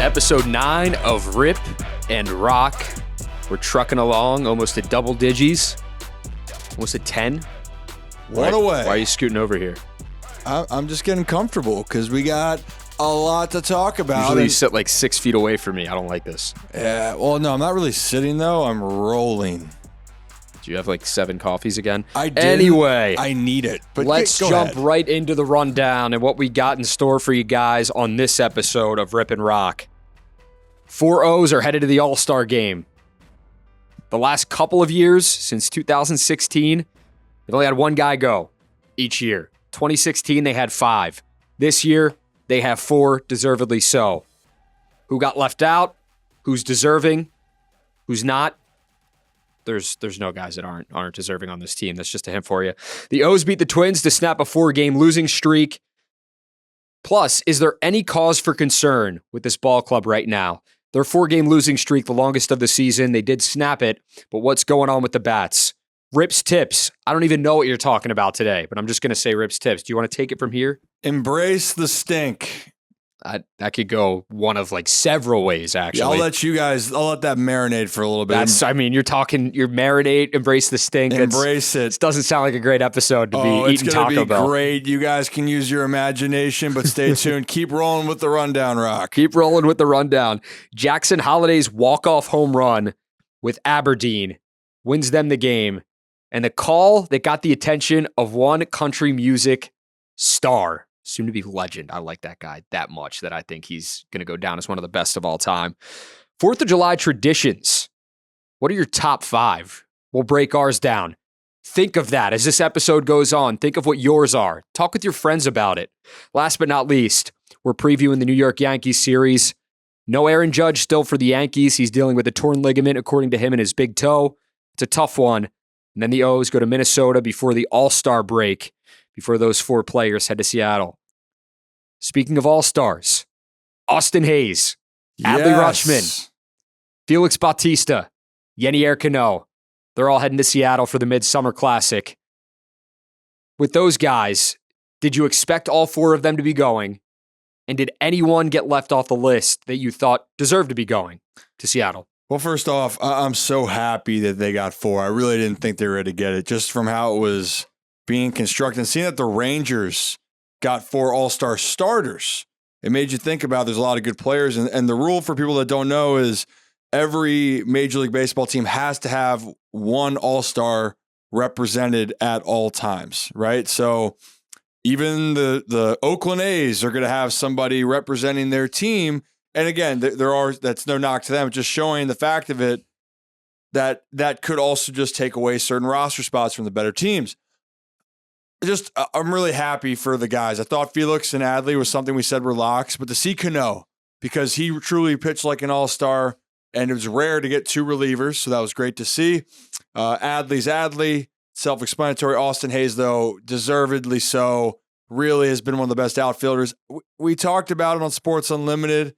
episode 9 of Rip and Rock. We're trucking along almost at double digits, almost at 10. One away. Why are you scooting over here? I'm just getting comfortable because we got a lot to talk about. Usually you sit like 6 feet away from me. I don't like this. Yeah, well, no, I'm not really sitting, though. I'm rolling. Do you have like 7 coffees again? I did. Anyway, I need it. But let's go jump ahead. right into the rundown and what we got in store for you guys on this episode of Rip and Rock. 4 O's are headed to the All-Star game. The last couple of years, since 2016, they've only had one guy go each year. 2016, they had 5. This year, they have 4, deservedly so. Who got left out? Who's deserving? Who's not? There's no guys that aren't deserving on this team. That's just a hint for you. The O's beat the Twins to snap a 4-game losing streak. Plus, is there any cause for concern with this ball club right now? Their 4-game losing streak, the longest of the season. They did snap it, but what's going on with the bats? Rip's tips. I don't even know what you're talking about today, but I'm just going to say Rip's tips. Do you want to take it from here? Embrace the stink. That could go one of like several ways, actually. Yeah, I'll let that marinate for a little bit. You're marinate, embrace the stink. Embrace it. This doesn't sound like a great episode to be eating Taco Bell. It's going to be great. You guys can use your imagination, but stay tuned. Keep rolling with the rundown, Rock. Keep rolling with the rundown. Jackson Holliday's walk-off home run with Aberdeen wins them the game. And the call that got the attention of one country music star, soon to be legend. I like that guy that much that I think he's going to go down as one of the best of all time. 4th of July traditions. What are your top 5? We'll break ours down. Think of that as this episode goes on. Think of what yours are. Talk with your friends about it. Last but not least, we're previewing the New York Yankees series. No Aaron Judge still for the Yankees. He's dealing with a torn ligament, according to him, in his big toe. It's a tough one. And then the O's go to Minnesota before the All-Star break, before those 4 players head to Seattle. Speaking of All-Stars, Austin Hayes, Adley Rutschman, Felix Bautista, Yenier Cano, they're all heading to Seattle for the Midsummer Classic. With those guys, did you expect all 4 of them to be going? And did anyone get left off the list that you thought deserved to be going to Seattle? Well, first off, I'm so happy that they got 4. I really didn't think they were going to get it, just from how it was being constructed. And seeing that the Rangers got 4 all-star starters, it made you think about there's a lot of good players. And the rule for people that don't know is every Major League Baseball team has to have 1 all-star represented at all times, right? So even the Oakland A's are going to have somebody representing their team. And again, that's no knock to them, just showing the fact of it that could also just take away certain roster spots from the better teams. I'm really happy for the guys. I thought Felix and Adley was something we said were locks, but to see Cano, because he truly pitched like an all-star, and it was rare to get 2 relievers, so that was great to see. Adley's Adley, self-explanatory. Austin Hayes, though, deservedly so, really has been one of the best outfielders. We talked about it on Sports Unlimited.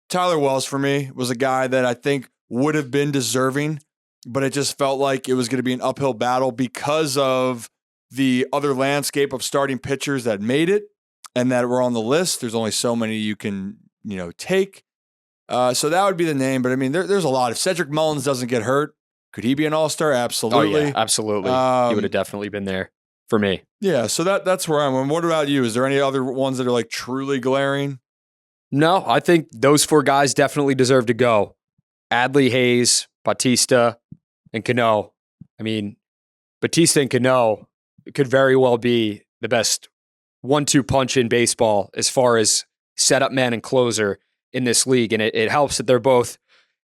Tyler Wells, for me, was a guy that I think would have been deserving, but it just felt like it was going to be an uphill battle because of the other landscape of starting pitchers that made it and that were on the list. There's only so many you can, take. So that would be the name. But, I mean, there's a lot. If Cedric Mullins doesn't get hurt, could he be an all-star? Absolutely. Oh, yeah, absolutely. He would have definitely been there for me. Yeah, so that's where I'm. And what about you? Is there any other ones that are, like, truly glaring? No, I think those 4 guys definitely deserve to go. Adley, Hayes, Bautista, and Cano. I mean, Bautista and Cano could very well be the best 1-2 punch in baseball as far as setup man and closer in this league. And it helps that they're both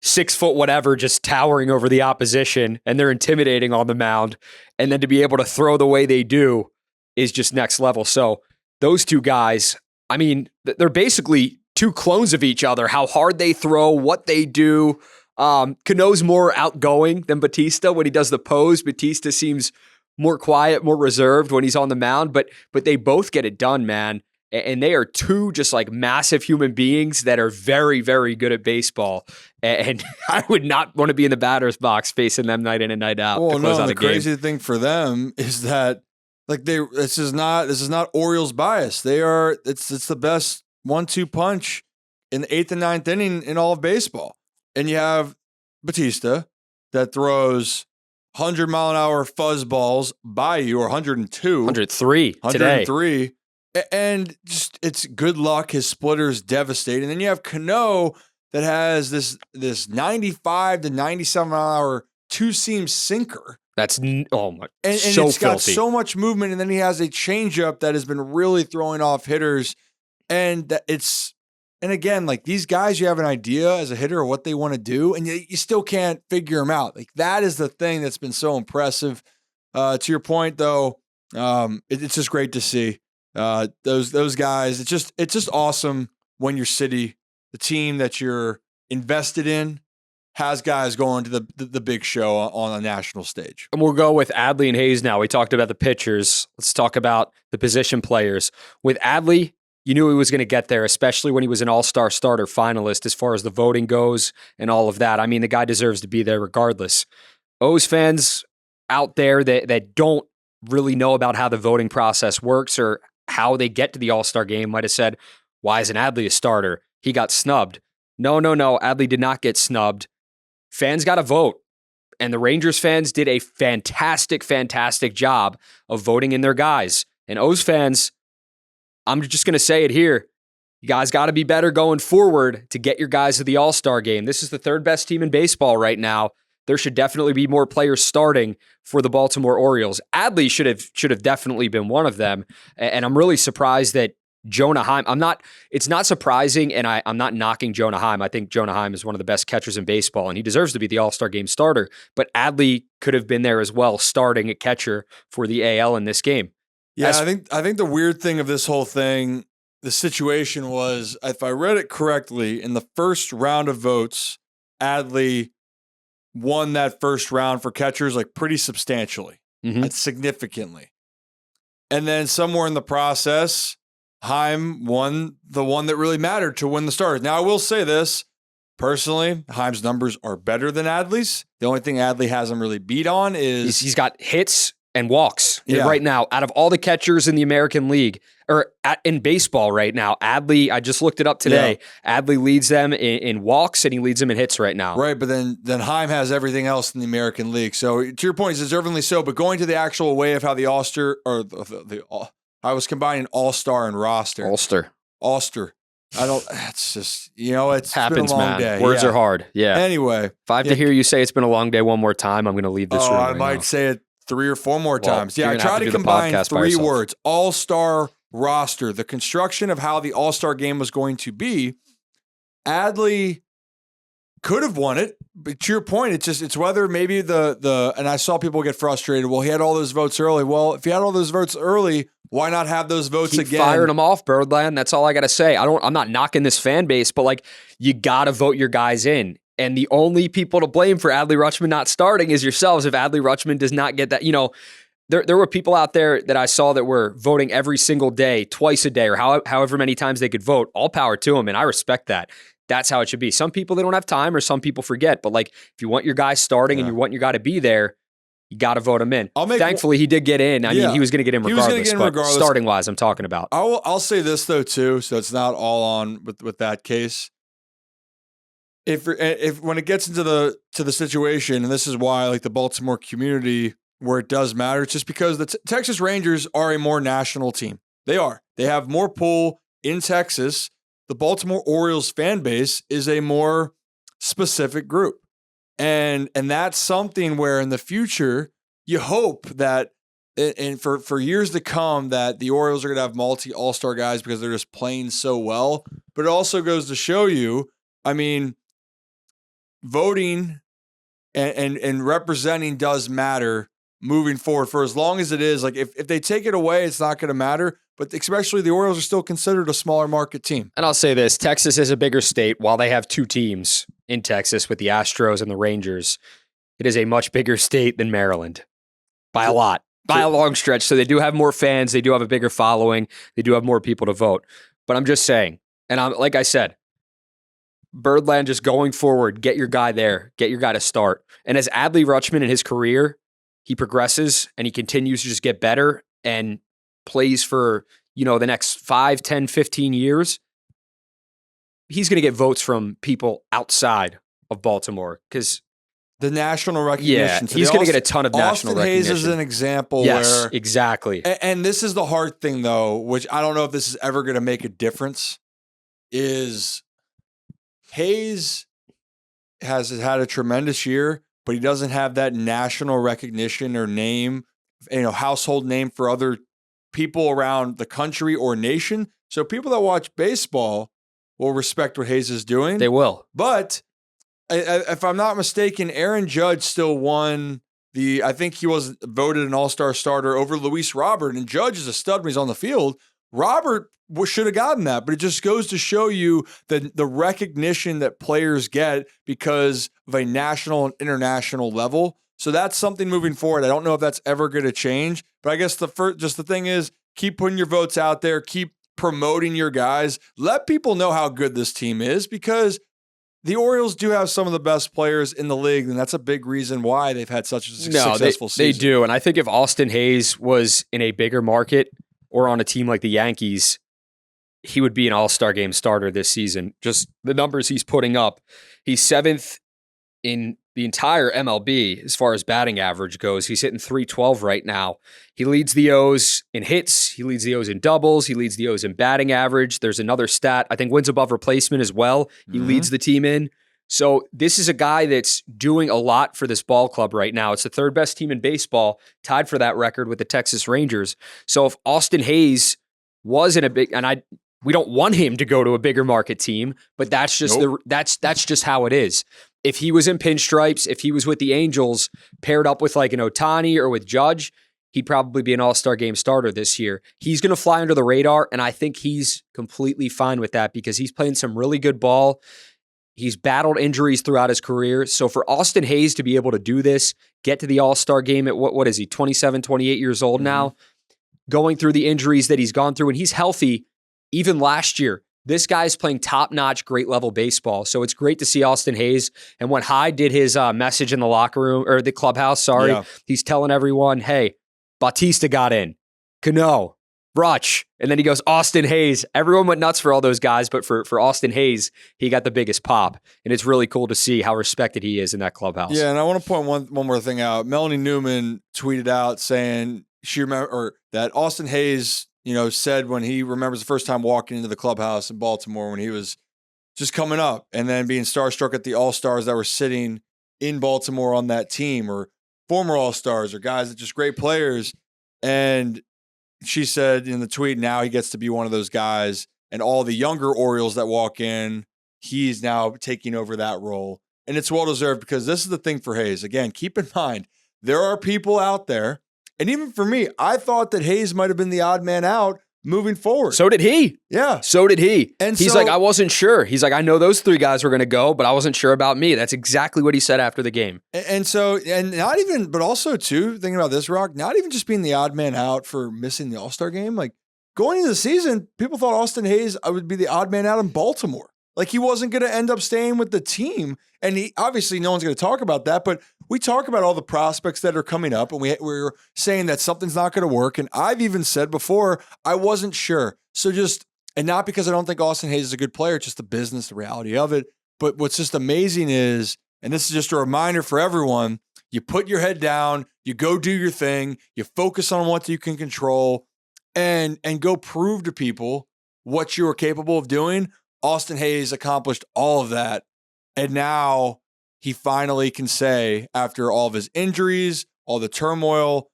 6 foot whatever, just towering over the opposition, and they're intimidating on the mound. And then to be able to throw the way they do is just next level. So those 2 guys, I mean, they're basically 2 clones of each other, how hard they throw, what they do. Cano's more outgoing than Bautista when he does the pose. Bautista seems more quiet, more reserved when he's on the mound, but they both get it done, man. And they are 2 just like massive human beings that are very, very good at baseball. And I would not want to be in the batter's box facing them night in and night out. Well, no, the crazy thing for them is that like this is not Orioles bias. It's the best 1-2 punch in the 8th and 9th inning in all of baseball. And you have Batista that throws 100-mile-an-hour fuzz balls by you, or 102. 103 today. 103. And just it's good luck. His splitter's devastating. And then you have Cano that has this 95 to 97-mile-an-hour two-seam sinker. That's oh my, and so it's got filthy. so much movement. And then he has a changeup that has been really throwing off hitters. And again, like these guys, you have an idea as a hitter of what they want to do, and you still can't figure them out. Like that is the thing that's been so impressive. To your point, though, it's just great to see those guys. It's just awesome when your city, the team that you're invested in, has guys going to the big show on a national stage. And we'll go with Adley and Hayes now. We talked about the pitchers. Let's talk about the position players. With Adley, you knew he was going to get there, especially when he was an all-star starter finalist as far as the voting goes and all of that. I mean, the guy deserves to be there regardless. O's fans out there that don't really know about how the voting process works or how they get to the all-star game might have said, why isn't Adley a starter? He got snubbed. No. Adley did not get snubbed. Fans got to vote. And the Rangers fans did a fantastic job of voting in their guys. And O's fans, I'm just going to say it here. You guys got to be better going forward to get your guys to the All-Star game. This is the third best team in baseball right now. There should definitely be more players starting for the Baltimore Orioles. Adley should have definitely been one of them. And I'm really surprised that Jonah Heim, it's not surprising, and I'm not knocking Jonah Heim. I think Jonah Heim is one of the best catchers in baseball, and he deserves to be the All-Star game starter. But Adley could have been there as well, starting at catcher for the AL in this game. Yeah, I think the weird thing of this whole thing, the situation was, if I read it correctly, in the first round of votes, Adley won that first round for catchers like pretty substantially, significantly. And then somewhere in the process, Heim won the one that really mattered to win the starters. Now, I will say this. Personally, Heim's numbers are better than Adley's. The only thing Adley hasn't really beat on is he's got hits and walks right now. Out of all the catchers in the American League, or in baseball right now, Adley, I just looked it up today, Adley leads them in walks and he leads them in hits right now. Right, but then Heim has everything else in the American League. So to your point, he's deservingly so, but going to the actual way of how the All-Star, or I was combining All-Star and roster. All-Star. It's just, it's happens, been a long man. day. Words are hard. Yeah. Anyway. If I have to hear you say it's been a long day one more time, I'm going to leave this room. I might say it 3 or 4 more times. Yeah, I try to combine 3 words. All-Star, roster. The construction of how the All-Star game was going to be. Adley could have won it, but to your point, it's whether maybe and I saw people get frustrated. Well, he had all those votes early. Well, if he had all those votes early, why not have those votes Keep again? Firing them off, Birdland. That's all I got to say. I'm not knocking this fan base, but you got to vote your guys in. And the only people to blame for Adley Rutschman not starting is yourselves. If Adley Rutschman does not get that, there were people out there that I saw that were voting every single day, twice a day, or however many times they could vote. All power to them, and I respect that. That's how it should be. Some people, they don't have time, or some people forget. But if you want your guy starting and you want your guy to be there, you got to vote him in. Thankfully, he did get in. I mean, he was going to get in regardless. Starting-wise, I'm talking about. I'll say this, though, too, so it's not all on with that case. If when it gets into the situation, and this is why the Baltimore community, where it does matter, it's just because the Texas Rangers are a more national team. They are. They have more pull in Texas. The Baltimore Orioles fan base is a more specific group. And that's something where in the future, you hope that, and for years to come, that the Orioles are going to have multi-all-star guys because they're just playing so well. But it also goes to show you, I mean, voting and representing does matter moving forward for as long as it is. If they take it away, it's not going to matter. But especially the Orioles are still considered a smaller market team. And I'll say this, Texas is a bigger state. While they have 2 teams in Texas with the Astros and the Rangers, it is a much bigger state than Maryland by a lot, by a long stretch. So they do have more fans. They do have a bigger following. They do have more people to vote. But I'm just saying, and like I said, Birdland, just going forward, get your guy there, get your guy to start. And as Adley Rutschman in his career, he progresses and he continues to just get better and plays for, the next 5, 10, 15 years. he's going to get votes from people outside of Baltimore because the national recognition. He's going to get a ton of national recognition. Austin Hayes is an example where exactly. And this is the hard thing though, which I don't know if this is ever going to make a difference, is Hayes has had a tremendous year, but he doesn't have that national recognition or name, household name for other people around the country or nation. So people that watch baseball will respect what Hayes is doing. They will. But if I'm not mistaken, Aaron Judge still won I think he was voted an all-star starter over Luis Robert, and Judge is a stud when he's on the field. Robert should have gotten that, but it just goes to show you the recognition that players get because of a national and international level. So that's something moving forward. I don't know if that's ever going to change, but I guess the thing is keep putting your votes out there, keep promoting your guys, let people know how good this team is because the Orioles do have some of the best players in the league, and that's a big reason why they've had such a successful season. They do, and I think if Austin Hayes was in a bigger market or on a team like the Yankees, he would be an all-star game starter this season. Just the numbers he's putting up. He's 7th in the entire MLB as far as batting average goes. He's hitting .312 right now. He leads the O's in hits. He leads the O's in doubles. He leads the O's in batting average. There's another stat. I think wins above replacement as well. He leads the team in. So this is a guy that's doing a lot for this ball club right now. It's the 3rd best team in baseball, tied for that record with the Texas Rangers. So if Austin Hayes was in a big, we don't want him to go to a bigger market team, but that's just that's just how it is. If he was in pinstripes, if he was with the Angels, paired up with like an Ohtani or with Judge, he'd probably be an all-star game starter this year. He's going to fly under the radar, and I think he's completely fine with that because he's playing some really good ball. He's battled injuries throughout his career. So for Austin Hayes to be able to do this, get to the all-star game at what is he, 27, 28 years old now, going through the injuries that he's gone through, and he's healthy even last year. This guy's playing top-notch, great-level baseball. So it's great to see Austin Hayes. And when Hyde did his message in the locker room, or the clubhouse, he's telling everyone, hey, Bautista got in, Cano, Rutsch. And then he goes, Austin Hayes. Everyone went nuts for all those guys, but for Austin Hayes, he got the biggest pop. And it's really cool to see how respected he is in that clubhouse. Yeah, and I want to point one more thing out. Melanie Newman tweeted out saying that Austin Hayes said when he remembers the first time walking into the clubhouse in Baltimore when he was just coming up and then being starstruck at the All-Stars that were sitting in Baltimore on that team or former All-Stars or guys that just great players. And she said in the tweet, now he gets to be one of those guys and all the younger Orioles that walk in, he's now taking over that role. And it's well-deserved because this is the thing for Hayes. Again, keep in mind, there are people out there. And even for me, I thought that Hayes might have been the odd man out moving forward. So did he. Yeah. So did he. And he's like, I wasn't sure. He's like, I know those 3 guys were going to go, but I wasn't sure about me. That's exactly what he said after the game. But also too, thinking about this, Rock, not even just being the odd man out for missing the All-Star game. Like going into the season, people thought Austin Hayes would be the odd man out in Baltimore. Like he wasn't going to end up staying with the team. And he obviously no one's going to talk about that, but we talk about all the prospects that are coming up and we're saying that something's not going to work. And I've even said before, I wasn't sure. So and not because I don't think Austin Hayes is a good player, just the business, the reality of it. But what's just amazing is, and this is just a reminder for everyone, you put your head down, you go do your thing, you focus on what you can control and go prove to people what you are capable of doing. Austin Hayes accomplished all of that. And now he finally can say, after all of his injuries, all the turmoil,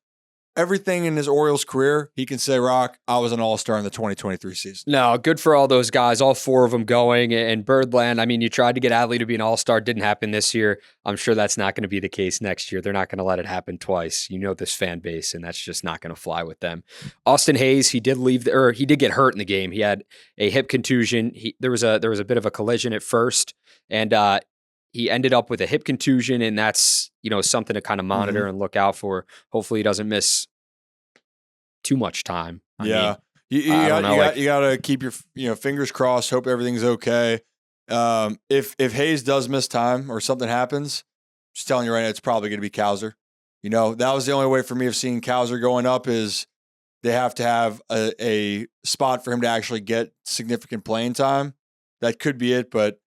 everything in his Orioles career, he can say, Rock, I was an all-star in the 2023 season. No, good for all those guys, all 4 of them going. And Birdland, I mean, you tried to get Adley to be an all-star. Didn't happen this year. I'm sure that's not going to be the case next year. They're not going to let it happen twice. You know this fan base, and that's just not going to fly with them. Austin Hayes, he did get hurt in the game. He had a hip contusion. There was a bit of a collision at first, and he ended up with a hip contusion, and that's something to kind of monitor and look out for. Hopefully, he doesn't miss too much time. I mean, you got to keep your fingers crossed. Hope everything's okay. If Hayes does miss time or something happens, just telling you right now, it's probably going to be Cowser. That was the only way for me of seeing Cowser going up is they have to have a spot for him to actually get significant playing time. that could be it. But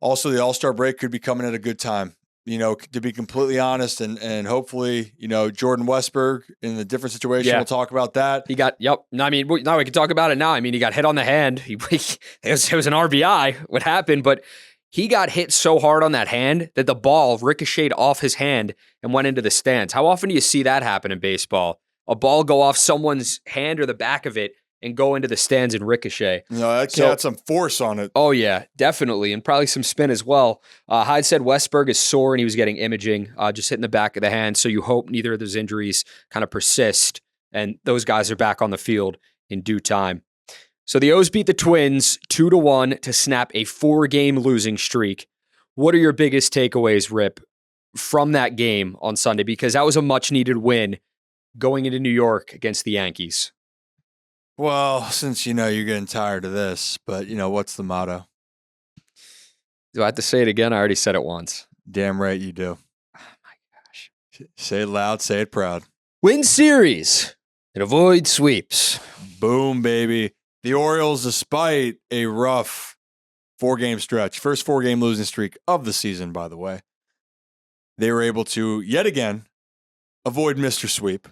also the All-Star break could be coming at a good time. To be completely honest, and hopefully, Jordan Westberg in a different situation. Yeah. We'll talk about that. He got, yep. I mean, now we can talk about it now. I mean, he got hit on the hand. It was an RBI, what happened, but he got hit so hard on that hand that the ball ricocheted off his hand and went into the stands. How often do you see that happen in baseball? A ball go off someone's hand or the back of it and go into the stands and ricochet. That had some force on it. Oh, yeah, definitely. And probably some spin as well. Hyde said Westberg is sore and he was getting imaging, just hitting the back of the hand. So you hope neither of those injuries kind of persist and those guys are back on the field in due time. So the O's beat the Twins 2-1 to snap a 4-game losing streak. What are your biggest takeaways, Rip, from that game on Sunday? Because that was a much-needed win going into New York against the Yankees. Well, since you're getting tired of this, but what's the motto? Do I have to say it again? I already said it once. Damn right you do. Oh my gosh. Say it loud, say it proud. Win series and avoid sweeps. Boom, baby. The Orioles, despite a rough 4-game stretch, first 4-game losing streak of the season, by the way, they were able to, yet again, avoid Mr. Sweep.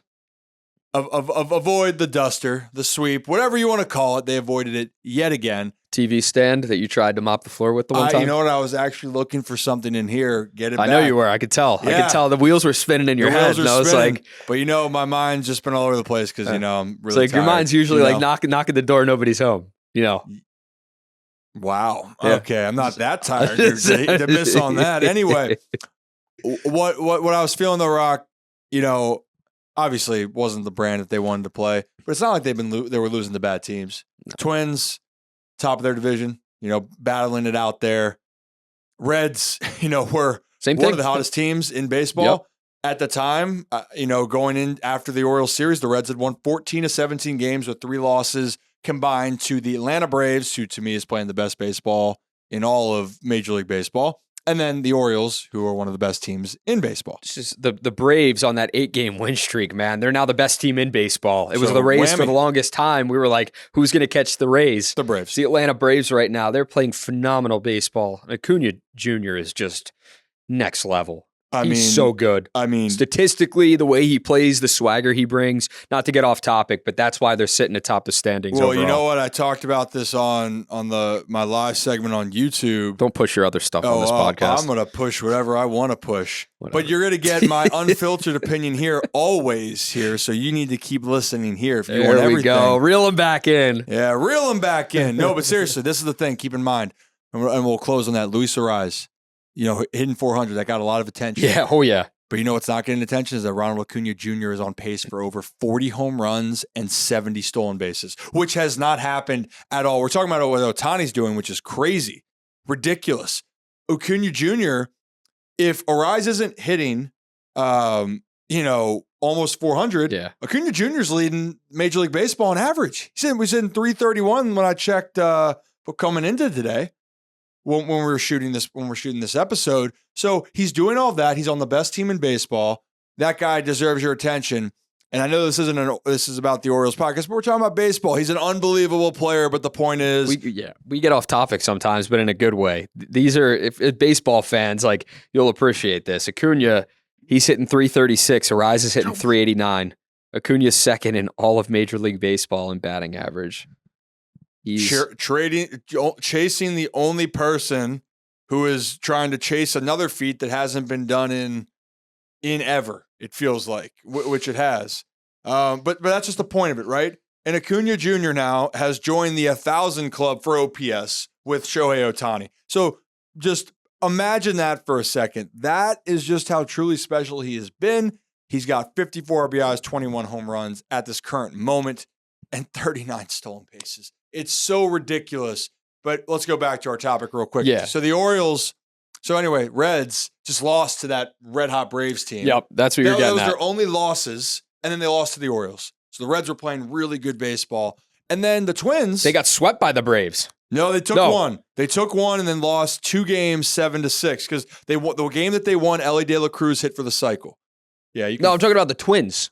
Avoid the duster, the sweep, whatever you want to call it. They avoided it yet again. TV stand that you tried to mop the floor with the one time? You know what? I was actually looking for something in here. Get it back. I know you were. I could tell. Yeah. I could tell the wheels were spinning in your head. And I was like, but my mind's just been all over the place because, I'm really it's like tired, your mind's usually like knocking the door, nobody's home, Wow. Yeah. Okay. I'm not that tired to miss on that. Anyway, what I was feeling, the Rock, obviously wasn't the brand that they wanted to play, but it's not like they were losing to bad teams. No. Twins, top of their division, battling it out there. Reds, were one of the hottest teams in baseball. Yep. At the time, going in after the Orioles series, the Reds had won 14 of 17 games with 3 losses combined to the Atlanta Braves, who to me is playing the best baseball in all of Major League Baseball. And then the Orioles, who are one of the best teams in baseball. It's just the Braves on that 8-game win streak, man. They're now the best team in baseball. It was the Rays for the longest time. We were like, who's going to catch the Rays? The Braves. The Atlanta Braves right now, they're playing phenomenal baseball. Acuna Jr. is just next level. He's so good. Statistically, the way he plays, the swagger he brings, not to get off topic, but that's why they're sitting atop the standings overall. You know what? I talked about this on my live segment on YouTube. Don't push your other stuff on this podcast. I'm going to push whatever I want to push. Whatever. But you're going to get my unfiltered opinion here, always here, so you need to keep listening here if you want everything. There we go. Reel him back in. Yeah, reel him back in. No, but seriously, this is the thing. Keep in mind, and we'll close on that. Luis Ariz. Hitting 400, that got a lot of attention. Yeah, oh yeah. But what's not getting attention is that Ronald Acuna Jr. is on pace for over 40 home runs and 70 stolen bases, which has not happened at all. We're talking about what Ohtani's doing, which is crazy, ridiculous. Acuna Jr., if Ariz isn't hitting, almost 400, Acuna Jr. is leading Major League Baseball on average. He was in 331 when I checked coming into today. When we're shooting this episode. So he's doing all of that. He's on the best team in baseball. That guy deserves your attention. And I know this is about the Orioles podcast, but we're talking about baseball. He's an unbelievable player, but the point is, we get off topic sometimes, but in a good way. These are if baseball fans, like, you'll appreciate this. Acuna, he's hitting 336. Ariz is hitting 389. Acuna's second in all of Major League Baseball in batting average. He's chasing the only person who is trying to chase another feat that hasn't been done in ever. It feels like, which it has. But that's just the point of it, right? And Acuna Jr. now has joined the 1,000 club for OPS with Shohei Ohtani. So just imagine that for a second. That is just how truly special he has been. He's got 54 RBIs, 21 home runs at this current moment, and 39 stolen bases. It's so ridiculous. But let's go back to our topic real quick. Yeah. So the Orioles, Reds just lost to that red-hot Braves team. Yep, that's what you're getting at. Those were their only losses, and then they lost to the Orioles. So the Reds were playing really good baseball. And then the Twins. They got swept by the Braves. No, they took one. They took one and then lost 2 games, 7-6. Because the game that they won, Ellie De La Cruz hit for the cycle. Yeah, I'm talking about the Twins.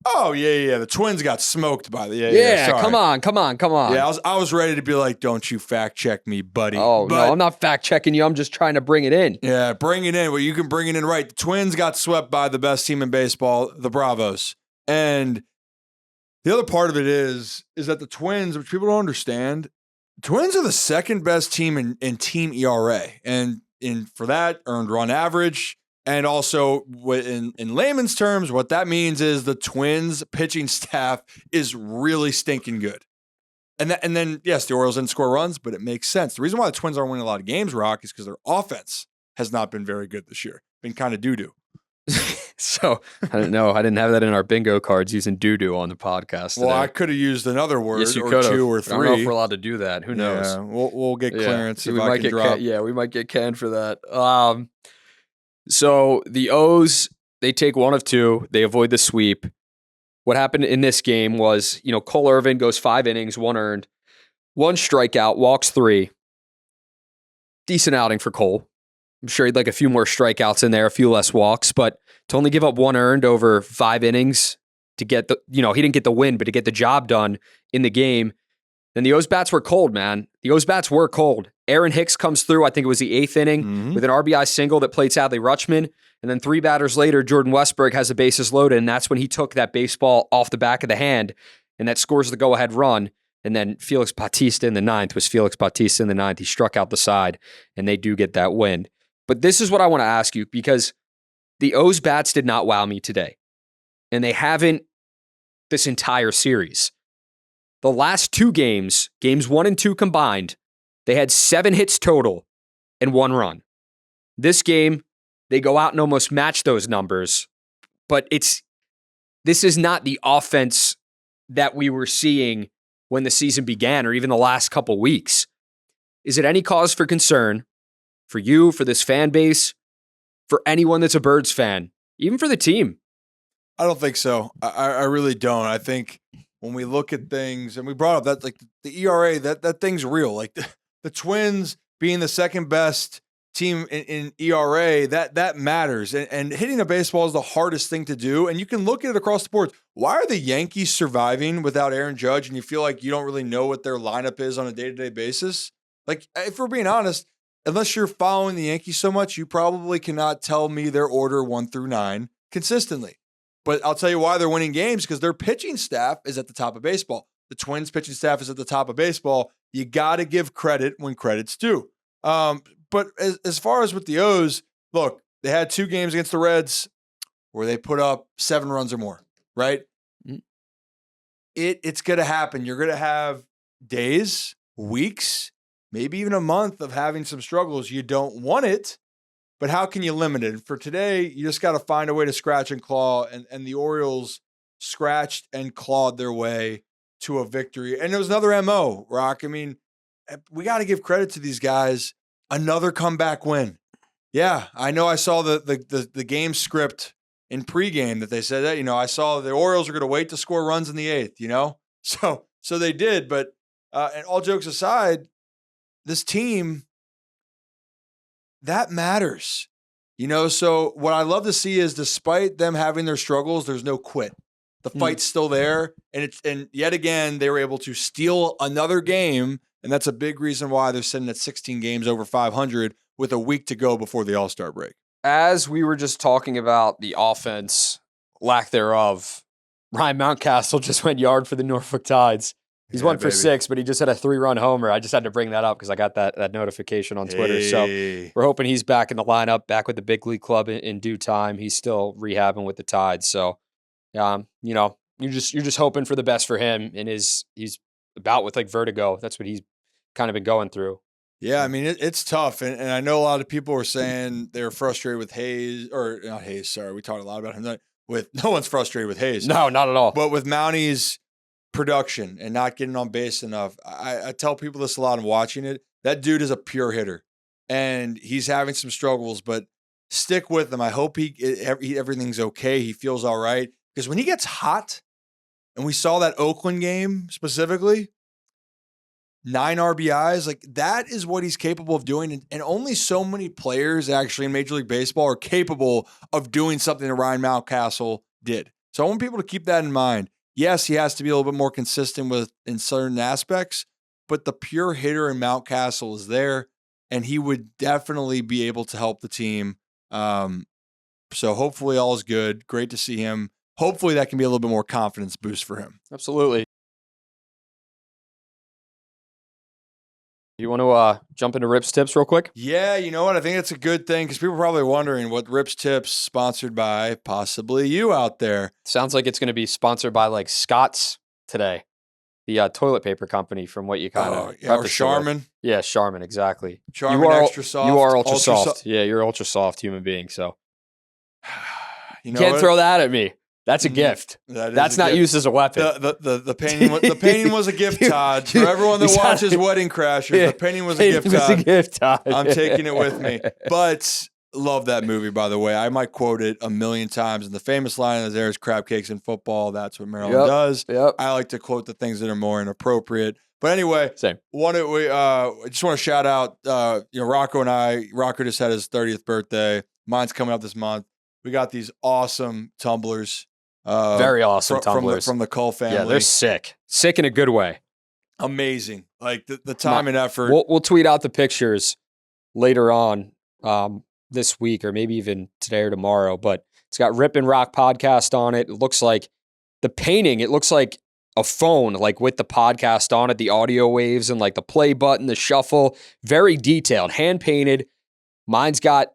Oh, yeah. The Twins got smoked by the Yeah, sorry. come on. Yeah, I was ready to be like, don't you fact check me, buddy. Oh, no, I'm not fact checking you. I'm just trying to bring it in. Yeah, bring it in. Well, you can bring it in right. The Twins got swept by the best team in baseball, the Bravos. And the other part of it is that the Twins, which people don't understand, the Twins are the second best team in team ERA. And for that, earned run average. And also, in layman's terms, what that means is the Twins pitching staff is really stinking good. And then, yes, the Orioles didn't score runs, but it makes sense. The reason why the Twins aren't winning a lot of games, Rock, is because their offense has not been very good this year. Been kind of doo-doo. So, I don't know. I didn't have that in our bingo cards using doo-doo on the podcast today. Well, I could have used another word yes, you or could've. 2 or 3. I don't know if we're allowed to do that. Who knows? Yeah, we'll get clearance if we I might can drop. we might get canned for that. So the O's, they take one of two. They avoid the sweep. What happened in this game was, Cole Irvin goes 5 innings, 1 earned, 1 strikeout, walks 3. Decent outing for Cole. I'm sure he'd like a few more strikeouts in there, a few less walks, but to only give up 1 earned over 5 innings to get he didn't get the win, but to get the job done in the game. Then the O's bats were cold, man. The O's bats were cold. Aaron Hicks comes through, I think it was the 8th inning, with an RBI single that played Adley Rutschman. And then 3 batters later, Jordan Westberg has the bases loaded, and that's when he took that baseball off the back of the hand, and that scores the go-ahead run. And then Felix Bautista in the 9th. He struck out the side, and they do get that win. But this is what I want to ask you, because the O's bats did not wow me today, and they haven't this entire series. The last 2 games 1 and 2 combined, they had 7 hits total and 1 run. This game, they go out and almost match those numbers, but this is not the offense that we were seeing when the season began or even the last couple weeks. Is it any cause for concern for you, for this fan base, for anyone that's a Birds fan, even for the team? I don't think so. I really don't. I think when we look at things, and we brought up that, like, the ERA, that thing's real. Like the Twins being the second best team in ERA, that matters. And hitting a baseball is the hardest thing to do. And you can look at it across the board. Why are the Yankees surviving without Aaron Judge, and you feel like you don't really know what their lineup is on a day-to-day basis? Like, if we're being honest, unless you're following the Yankees so much, you probably cannot tell me their order 1 through 9 consistently. But I'll tell you why they're winning games, because their pitching staff is at the top of baseball. The Twins pitching staff is at the top of baseball. You got to give credit when credit's due. But as far as with the O's, look, they had 2 games against the Reds where they put up 7 runs or more, right? Mm-hmm. It's going to happen. You're going to have days, weeks, maybe even a month of having some struggles. You don't want it, but how can you limit it? And for today, you just got to find a way to scratch and claw, and the Orioles scratched and clawed their way to a victory. And it was another MO, Rock. I mean, we got to give credit to these guys. Another comeback win. Yeah, I know I saw the game script in pregame that they said that, I saw the Orioles are going to wait to score runs in the 8th, So they did, but and all jokes aside, this team, that matters. So what I love to see is, despite them having their struggles, there's no quit. The fight's still there, and yet again they were able to steal another game, and that's a big reason why they're sitting at 16 games over 500 with a week to go before the All-Star break. As we were just talking about the offense, lack thereof, Ryan Mountcastle just went yard for the Norfolk Tides. He's 1 for 6, but he just had a 3-run homer. I just had to bring that up because I got that notification on Twitter. So we're hoping he's back in the lineup, back with the big league club in due time. He's still rehabbing with the Tides. So, you're just hoping for the best for him. And he's about with like vertigo. That's what he's kind of been going through. Yeah, I mean, it's tough. And I know a lot of people were saying they were frustrated with Hayes, or not Hayes, sorry. We talked a lot about him. No one's frustrated with Hayes. No, not at all. But with Mounty's production and not getting on base enough, I tell people this a lot. I'm watching it. That dude is a pure hitter, and he's having some struggles, but stick with him. I hope everything's okay. He feels all right, because when he gets hot, and we saw that Oakland game specifically, 9 RBIs, like, that is what he's capable of doing. And only so many players actually in Major League Baseball are capable of doing something that Ryan Mountcastle did. So I want people to keep that in mind. Yes, he has to be a little bit more consistent in certain aspects, but the pure hitter in Mountcastle is there, and he would definitely be able to help the team. So hopefully all is good. Great to see him. Hopefully that can be a little bit more confidence boost for him. Absolutely. You want to jump into Rip's tips real quick? Yeah, you know what? I think it's a good thing because people are probably wondering what Rip's tips sponsored by, possibly you out there. Sounds like it's going to be sponsored by like Scott's today, the toilet paper company. From what you kind of or Charmin. Yeah, Charmin, exactly. Charmin Extra Soft. You are ultra soft. Yeah, you're ultra soft human being. So you know can't throw that at me. That's a gift. That's not used as a weapon. The painting was a gift, Todd. For everyone that watches Wedding Crashers, the painting was a gift, Todd. I'm taking it with me. But love that movie, by the way. I might quote it a million times. And the famous line is there is crab cakes in football. That's what Maryland does. Yep. I like to quote the things that are more inappropriate. But anyway, same. I just want to shout out, Rocco and I. Rocco just had his 30th birthday. Mine's coming up this month. We got these awesome tumblers. Very awesome tumblers from the Cull family. Yeah, they're sick in a good way. Amazing, like the time and effort. We'll tweet out the pictures later on this week, or maybe even today or tomorrow. But it's got Rip and Rock podcast on it. It looks like the painting. It looks like a phone, like with the podcast on it, the audio waves and like the play button, the shuffle. Very detailed, hand painted. Mine's got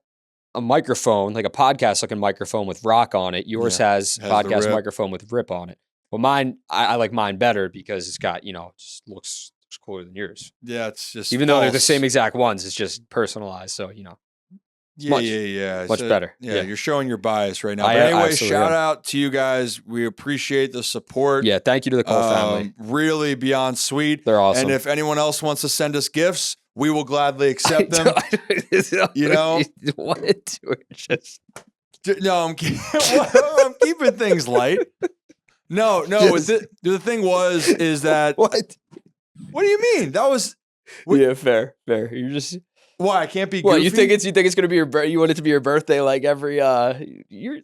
a microphone, like a podcast-looking microphone with Rock on it. Yours has podcast microphone with Rip on it. Well, mine, I like mine better because it's got, just looks cooler than yours. Yeah, it's just even though they're the same exact ones, it's just personalized. So Yeah. Much better. Yeah, you're showing your bias right now. But anyway, shout out to you guys. We appreciate the support. Yeah, thank you to the Cole family. Really beyond sweet. They're awesome. And if anyone else wants to send us gifts, we will gladly accept them. What? No, I'm keeping things light. No. The thing is that what? What do you mean? That was yeah, fair. You're just why I can't be. Well, goofy? you think it's gonna be you want it to be your birthday like every year?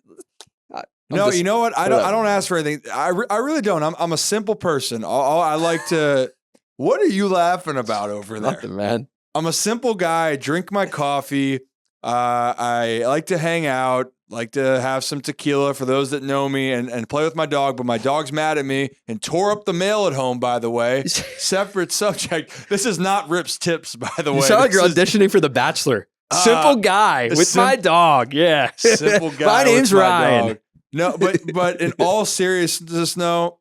No, you know what? I don't ask for anything. I really don't. I'm a simple person. I like to. What are you laughing about over there? Nothing, man. I'm a simple guy. I drink my coffee. I like to hang out. Like to have some tequila for those that know me and play with my dog. But my dog's mad at me and tore up the mail at home, by the way. Separate subject. This is not Rip's tips, by the way. You sound like you're auditioning for The Bachelor. Simple guy with my dog. Yeah. Simple guy. My name's Ryan. Dog. No, but in all seriousness, though,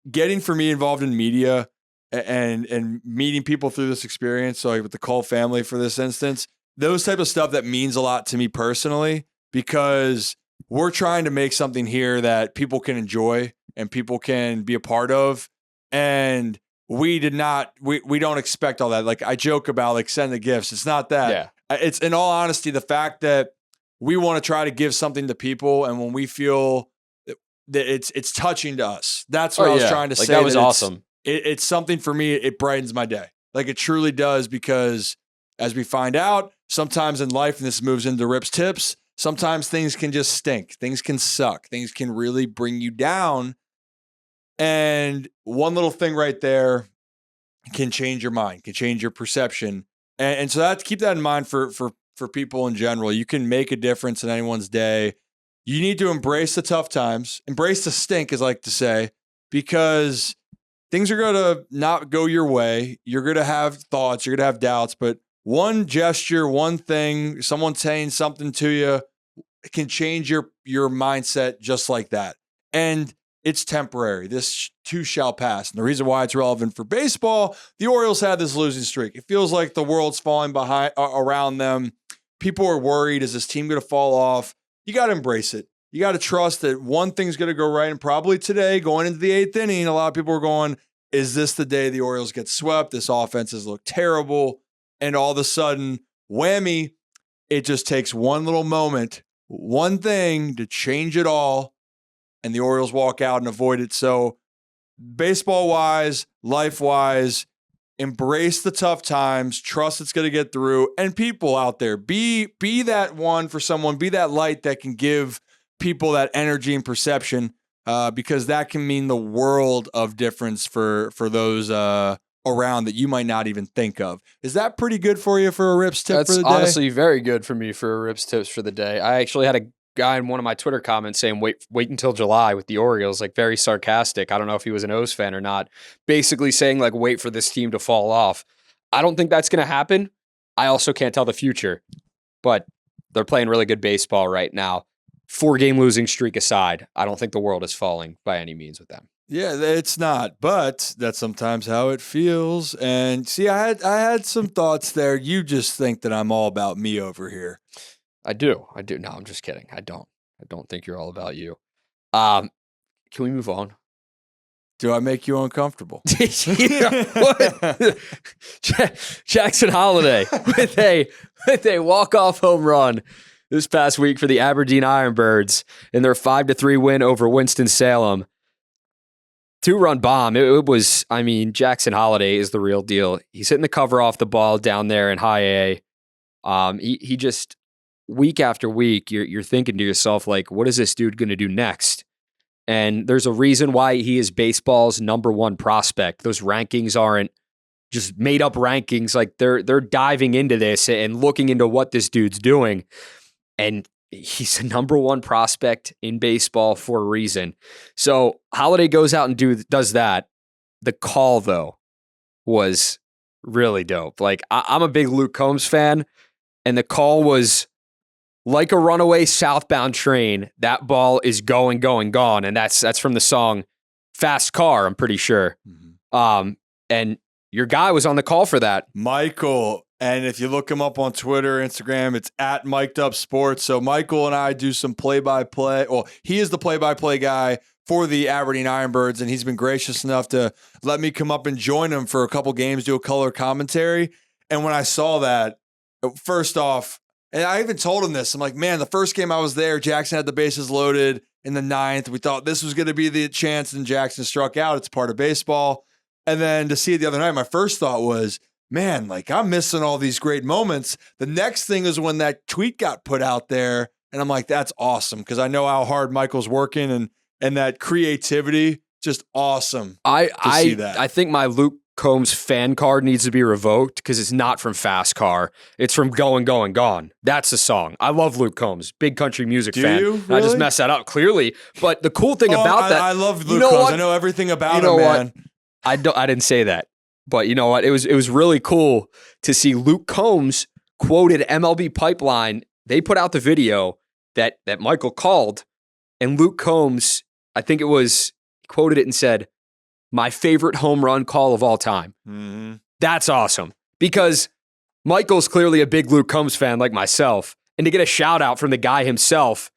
getting for me involved in media and meeting people through this experience, so like with the Cull family for this instance, those type of stuff that means a lot to me personally, because we're trying to make something here that people can enjoy and people can be a part of. And we don't expect all that. Like I joke about like send the gifts. It's not that. Yeah. It's in all honesty, the fact that we want to try to give something to people, and when we feel that it's touching to us, that's what I was trying to say. That was awesome. It's something for me. It brightens my day. Like it truly does, because as we find out, sometimes in life, and this moves into Rip's tips, sometimes things can just stink. Things can suck. Things can really bring you down. And one little thing right there can change your mind, can change your perception. And so keep that in mind for people in general. You can make a difference in anyone's day. You need to embrace the tough times, embrace the stink, as I like to say, because things are going to not go your way. You're going to have thoughts, you're going to have doubts, but one gesture, one thing, someone saying something to you can change your mindset just like that. And it's temporary. This too shall pass. And the reason why it's relevant for baseball, the Orioles had this losing streak. It feels like the world's falling around them. People are worried. Is this team going to fall off? You got to embrace it. You got to trust that one thing's going to go right. And probably today, going into the 8th inning, a lot of people are going, is this the day the Orioles get swept? This offense has looked terrible. And all of a sudden, whammy, it just takes one little moment, one thing to change it all. And the Orioles walk out and avoid it. So baseball-wise, life-wise, embrace the tough times, trust it's going to get through. And people out there, be that one for someone, be that light that can give people that energy and perception, because that can mean the world of difference for those around that you might not even think of. Is that pretty good for you for a Rips tip for the day? That's honestly very good for me for Rips tips for the day. I actually had a guy in one of my Twitter comments saying, wait until July with the Orioles, like very sarcastic. I don't know if he was an O's fan or not. Basically saying like, wait for this team to fall off. I don't think that's going to happen. I also can't tell the future, but they're playing really good baseball right now. 4-game losing streak aside, I don't think the world is falling by any means with them. Yeah, it's not, but that's sometimes how it feels. And see, I had some thoughts there. You just think that I'm all about me over here. I do. No, I'm just kidding. I don't think you're all about you. Can we move on? Do I make you uncomfortable? Jackson Holliday with a walk-off home run this past week for the Aberdeen Ironbirds in their 5-3 win over Winston-Salem. 2-run bomb. It was, I mean, Jackson Holliday is the real deal. He's hitting the cover off the ball down there in high A. He just, week after week, you're thinking to yourself, like, what is this dude going to do next? And there's a reason why he is baseball's number one prospect. Those rankings aren't just made up rankings. Like they're diving into this and looking into what this dude's doing. And he's a number one prospect in baseball for a reason. So Holliday goes out and does that. The call, though, was really dope. Like, I'm a big Luke Combs fan, and the call was like a runaway southbound train. That ball is going, gone. And that's from the song Fast Car, I'm pretty sure. Mm-hmm. And your guy was on the call for that. Michael. And if you look him up on Twitter, Instagram, it's at Mic'd Up Sports. So Michael and I do some play-by-play. Well, he is the play-by-play guy for the Aberdeen Ironbirds, and he's been gracious enough to let me come up and join him for a couple games, do a color commentary. And when I saw that, first off, and I even told him this, I'm like, man, the first game I was there, Jackson had the bases loaded in the 9th. We thought this was going to be the chance, and Jackson struck out. It's part of baseball. And then to see it the other night, my first thought was, man, like I'm missing all these great moments. The next thing is when that tweet got put out there, and I'm like, that's awesome, because I know how hard Michael's working, and that creativity, just awesome to see that. I think my Luke Combs fan card needs to be revoked because it's not from Fast Car. It's from Going, Gone. That's the song. I love Luke Combs, big country music fan. Do you? Really? I just messed that up clearly. But the cool thing about that, I love Luke Combs. What? I know everything about him, man. I didn't say that. But you know what? It was really cool to see Luke Combs quoted MLB Pipeline. They put out the video that Michael called, and Luke Combs, I think it was, quoted it and said, "My favorite home run call of all time." Mm-hmm. That's awesome because Michael's clearly a big Luke Combs fan like myself, and to get a shout out from the guy himself,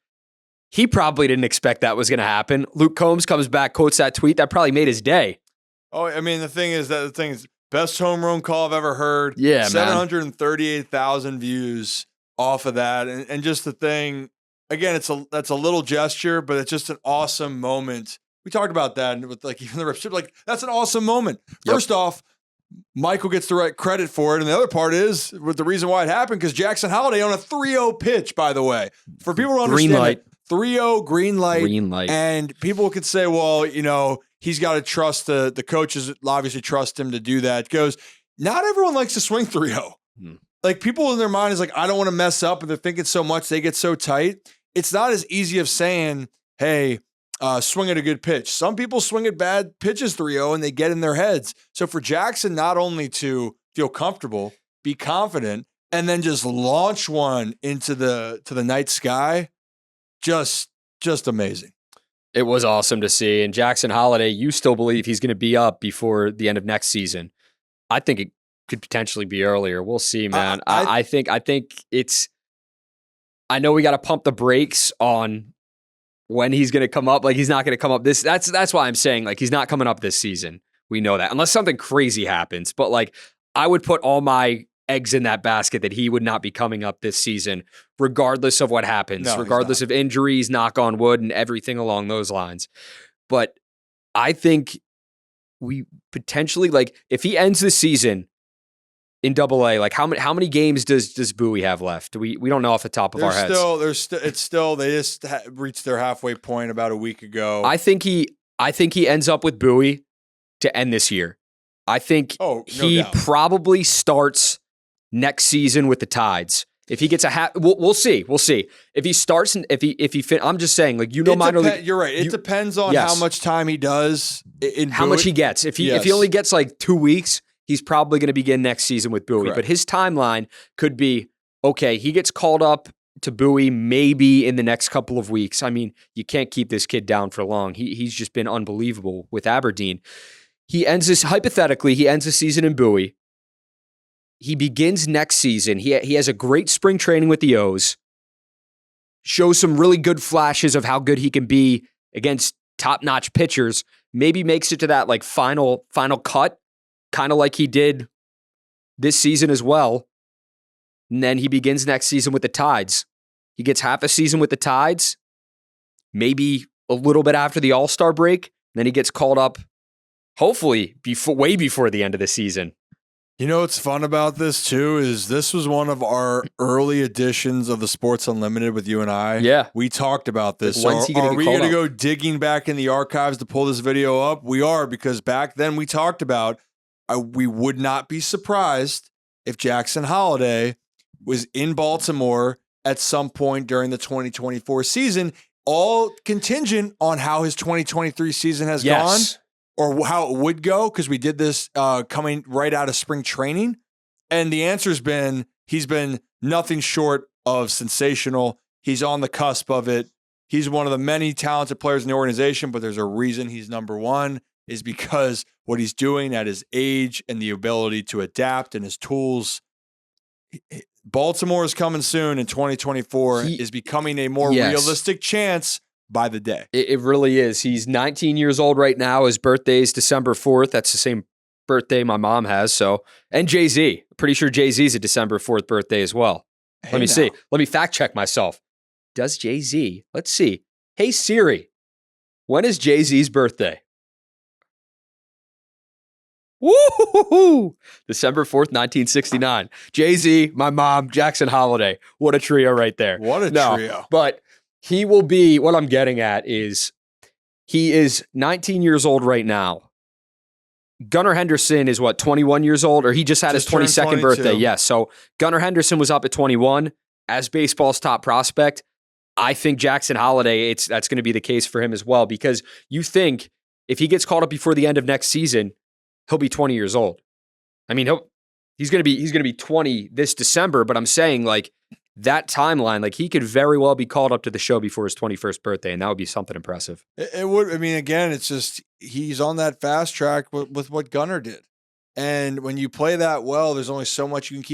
he probably didn't expect that was going to happen. Luke Combs comes back, quotes that tweet. That probably made his day. Oh, I mean, the thing is, best home run call I've ever heard. Yeah, 738,000 views off of that. And just the thing, again, that's a little gesture, but it's just an awesome moment. We talked about that with like even the Rips. Like, that's an awesome moment. First off, Michael gets the right credit for it. And the other part is with the reason why it happened, because Jackson Holliday on a 3-0 pitch, by the way. For people to understand green light. 3-0 green light. Green light. And people could say, well, you know, he's got to trust the coaches, obviously trust him to do that. Goes, not everyone likes to swing 3-0. Like people in their mind is like, I don't want to mess up. And they're thinking so much, they get so tight. It's not as easy of saying, hey, swing at a good pitch. Some people swing at bad pitches 3-0 and they get in their heads. So for Jackson, not only to feel comfortable, be confident, and then just launch one into the night sky, just amazing. It was awesome to see. And Jackson Holliday, you still believe he's going to be up before the end of next season. I think it could potentially be earlier. We'll see, man. I think it's, I know we got to pump the brakes on when he's going to come up. Like he's not going to come up that's why I'm saying like he's not coming up this season. We know that unless something crazy happens, but like I would put all my eggs in that basket that he would not be coming up this season, regardless of what happens, regardless of injuries, knock on wood, and everything along those lines. But I think we potentially, like, if he ends the season in AA? Like how many games does Bowie have left? We don't know off the top of our heads. They just reached their halfway point about a week ago. I think he ends up with Bowie to end this year. I think he probably starts next season with the Tides. If he gets we'll see. We'll see. If he starts and if he I'm just saying, like, minor league. You're right. It depends on how much time he does in how much he gets. If he only gets like 2 weeks, he's probably going to begin next season with Bowie. Correct. But his timeline could be, okay, he gets called up to Bowie maybe in the next couple of weeks. I mean, you can't keep this kid down for long. He's just been unbelievable with Aberdeen. Hypothetically, he ends the season in Bowie. He begins next season. He has a great spring training with the O's. Shows some really good flashes of how good he can be against top-notch pitchers. Maybe makes it to that like final cut, kind of like he did this season as well. And then he begins next season with the Tides. He gets half a season with the Tides, maybe a little bit after the All-Star break. Then he gets called up, hopefully, way before the end of the season. You know what's fun about this, too, is this was one of our early editions of the Sports Unlimited with you and I. Yeah. We talked about this. When's he are we going to go digging back in the archives to pull this video up? We are, because back then we talked about we would not be surprised if Jackson Holliday was in Baltimore at some point during the 2024 season, all contingent on how his 2023 season has gone. Or how it would go, because we did this coming right out of spring training. And the answer's been, he's been nothing short of sensational. He's on the cusp of it. He's one of the many talented players in the organization, but there's a reason he's number one, is because what he's doing at his age and the ability to adapt and his tools. Baltimore is coming soon in 2024, is becoming a more realistic chance by the day. It really is. He's 19 years old right now. His birthday is December 4th. That's the same birthday my mom has. So, and Jay-Z. Pretty sure Jay-Z's a December 4th birthday as well. Let me see. Let me fact check myself. Does Jay-Z? Let's see. Hey Siri, when is Jay-Z's birthday? Woo! December 4th, 1969. Jay-Z, my mom, Jackson Holliday. What a trio right there. What a trio. But he will be, what I'm getting at is, he is 19 years old right now. Gunnar Henderson is 21 years old, or he just had his 22nd birthday. Yes. So Gunnar Henderson was up at 21 as baseball's top prospect. I think Jackson Holliday, that's going to be the case for him as well, because you think if he gets called up before the end of next season, he'll be 20 years old. I mean, he's going to be 20 this December, but I'm saying, like, that timeline, like, he could very well be called up to the show before his 21st birthday, and that would be something impressive. It would. I mean, again, it's just he's on that fast track with what Gunnar did. And when you play that well, there's only so much you can keep